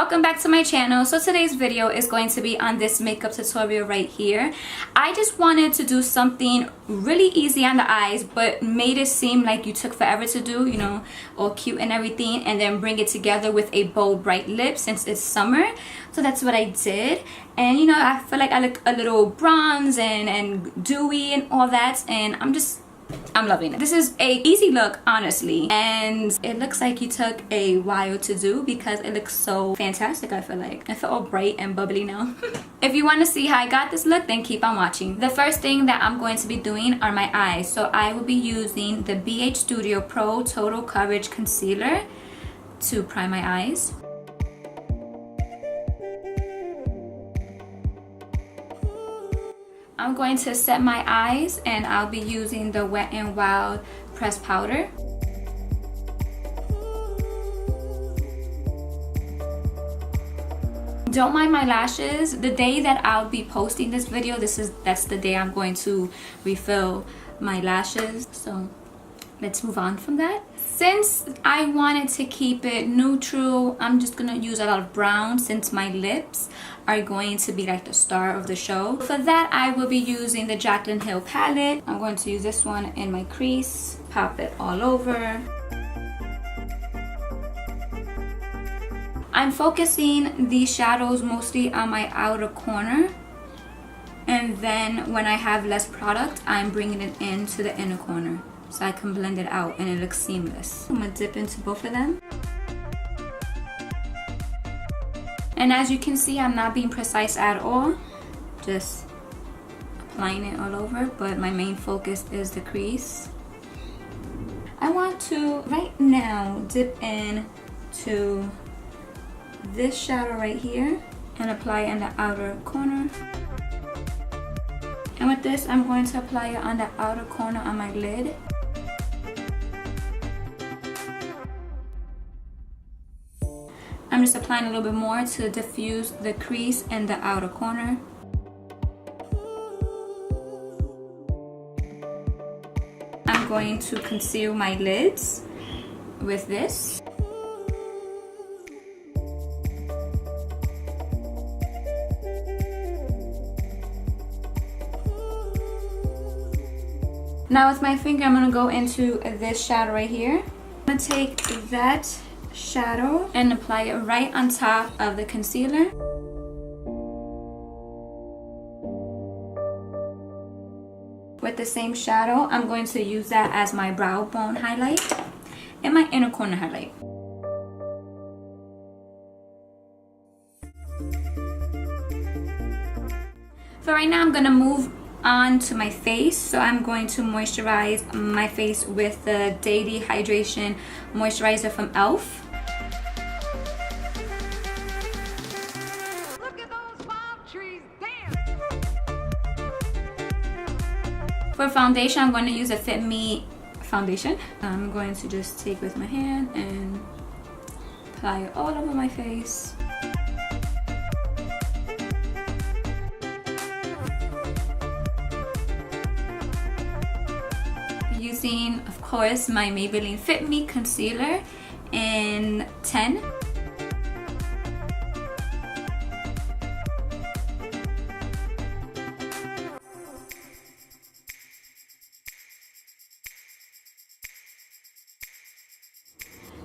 welcome back to my channel. So today's video is going to be on this makeup tutorial right here. I just wanted to do something really easy on the eyes but made it seem like you took forever to do, you know, all cute and everything, and then bring it together with a bold bright lip since it's summer. So that's what I did, and you know, I feel like I look a little bronze and dewy and all that, and I'm loving it. This is a easy look, honestly, and it looks like you took a while to do because it looks so fantastic. I feel like I feel all bright and bubbly now. If you want to see how I got this look, then keep on watching. The first thing that I'm going to be doing are my eyes, so I will be using the BH Studio Pro Total Coverage Concealer to prime my eyes. I'm going to set my eyes, and I'll be using the Wet n Wild pressed powder. Don't mind my lashes. The day that I'll be posting this video, that's the day I'm going to refill my lashes. So let's move on from that. Since I wanted to keep it neutral, I'm just gonna use a lot of brown since my lips are going to be like the star of the show. For that, I will be using the Jaclyn Hill palette. I'm going to use this one in my crease, pop it all over. I'm focusing these shadows mostly on my outer corner, and then when I have less product, I'm bringing it into the inner corner so I can blend it out and it looks seamless. I'm gonna dip into both of them. And as you can see, I'm not being precise at all, just applying it all over, but my main focus is the crease. I want to right now dip in to this shadow right here and apply it in the outer corner. And with this, I'm going to apply it on the outer corner on my lid. I'm just applying a little bit more to diffuse the crease in the outer corner. I'm going to conceal my lids with this. Now with my finger, I'm going to go into this shadow right here. I'm going to take that shadow and apply it right on top of the concealer. With the same shadow, I'm going to use that as my brow bone highlight and my inner corner highlight. So right now I'm going to move on to my face, so I'm going to moisturize my face with the Daily Hydration Moisturizer from e.l.f. Look at those palm trees, damn. For foundation, I'm going to use a Fit Me foundation. I'm going to just take with my hand and apply it all over my face. Using, of course, my Maybelline Fit Me concealer in 10.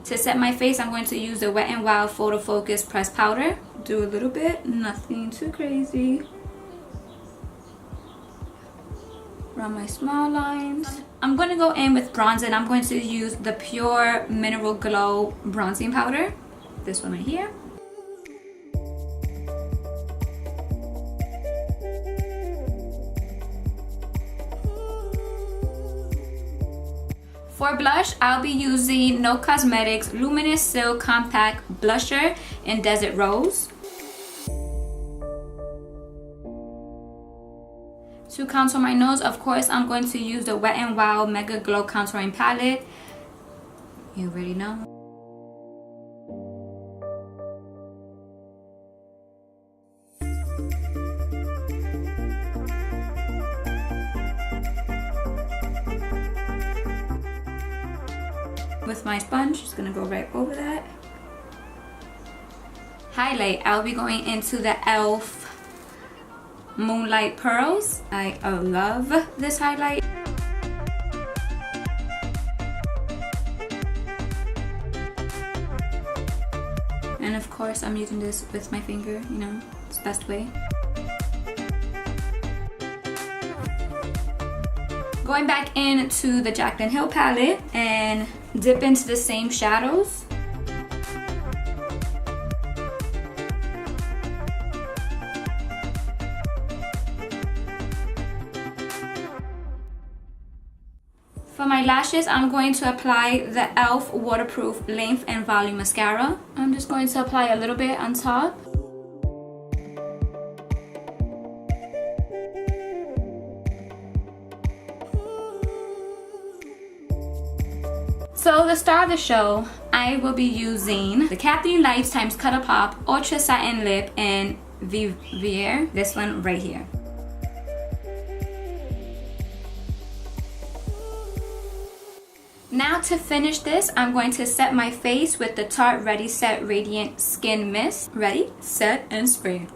To set my face, I'm going to use the Wet n Wild Photo Focus pressed powder. Do a little bit, nothing too crazy. Around my small lines. I'm going to go in with bronzer, and I'm going to use the Pure Mineral Glow bronzing powder. This one right here. For blush, I'll be using No Cosmetics Luminous Silk Compact Blusher in Desert Rose. To contour my nose, of course, I'm going to use the Wet n Wild Mega Glow Contouring Palette. You already know. With my sponge, just gonna go right over that. highlight, I'll be going into the e.l.f. Moonlight Pearls. I love this highlight. And of course, I'm using this with my finger, you know, it's the best way. Going back into the Jaclyn Hill palette and dip into the same shadows. For my lashes, I'm going to apply the e.l.f. Waterproof Length and Volume Mascara. I'm just going to apply a little bit on top. So the star of the show, I will be using the Kathleen Lights x ColourPop Ultra Satin Lip in Vivier. This one right here. Now to finish this, I'm going to set my face with the Tarte Ready Set Radiant Skin Mist. Ready, set, and spray.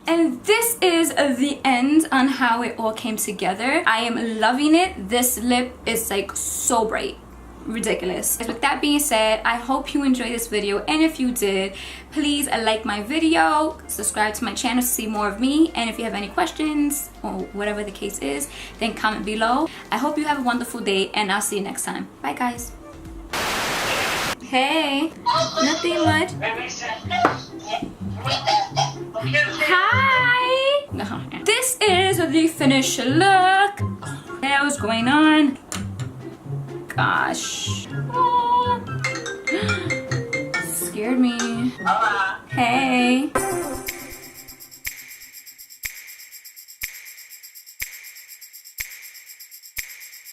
And this is the end on how it all came together. I am loving it. This lip is like so bright. Ridiculous. With that being said, I hope you enjoyed this video, and if you did, please like my video, subscribe to my channel to see more of me, and if you have any questions or whatever the case is, then comment below. I hope you have a wonderful day, and I'll see you next time. Bye guys. Hey, nothing much. Hi. This is the finished look. Hey, what's going on? Gosh. Oh. Scared me. Hey.